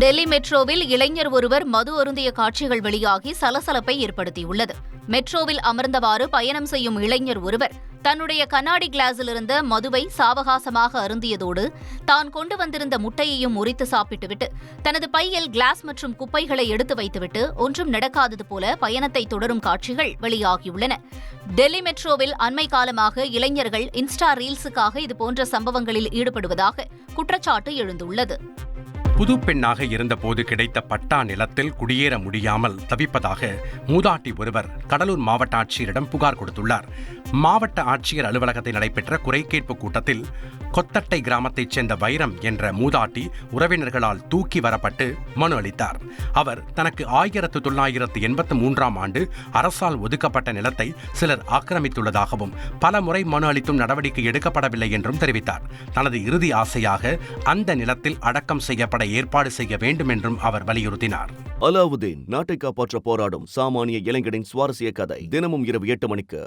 டெல்லி மெட்ரோவில் இளைஞர் ஒருவர் மது அருந்திய காட்சிகள் வெளியாகி சலசலப்பை ஏற்படுத்தியுள்ளது. மெட்ரோவில் அமர்ந்தவாறு பயணம் செய்யும் இளைஞர் ஒருவர் தன்னுடைய கண்ணாடி கிளாஸில் இருந்த மதுவை சாவகாசமாக அருந்தியதோடு தான் கொண்டு வந்திருந்த முட்டையையும் முறித்து சாப்பிட்டுவிட்டு தனது பையில் கிளாஸ் மற்றும் குப்பைகளை எடுத்து வைத்துவிட்டு ஒன்றும் நடக்காதது போல பயணத்தை தொடரும் காட்சிகள் வெளியாகியுள்ளன. டெல்லி மெட்ரோவில் அண்மை காலமாக இளைஞர்கள் இன்ஸ்டா ரீல்ஸுக்காக இதுபோன்ற சம்பவங்களில் ஈடுபடுவதாக குற்றச்சாட்டு எழுந்துள்ளது. புது பெண்ணாக இருந்தபோது கிடைத்த பட்டா நிலத்தில் குடியேற முடியாமல் தவிப்பதாக மூதாட்டி ஒருவர் கடலூர் மாவட்ட ஆட்சியரிடம் புகார் கொடுத்துள்ளார். மாவட்ட ஆட்சியர் அலுவலகத்தில் நடைபெற்ற குறை கேட்பு கூட்டத்தில் கொத்தட்டை கிராமத்தைச் சேர்ந்த வைரம் என்ற மூதாட்டி உறவினர்களால் தூக்கி வரப்பட்டு மனு அளித்தார். அவர் தனக்கு 1983ஆம் ஆண்டு அரசால் ஒதுக்கப்பட்ட நிலத்தை சிலர் ஆக்கிரமித்துள்ளதாகவும் பல முறை மனு அளித்தும் நடவடிக்கை எடுக்கப்படவில்லை என்றும் தெரிவித்தார். தனது இறுதி ஆசையாக அந்த நிலத்தில் அடக்கம் செய்யப்பட ஏற்பாடு செய்ய வேண்டும் என்றும் அவர் வலியுறுத்தினார். அலாவுதீன் நாட்டை காப்பாற்ற போராடும் சாமானிய இளைஞனின் சுவாரஸ்ய கதை தினமும் இரவு 8 மணிக்கு.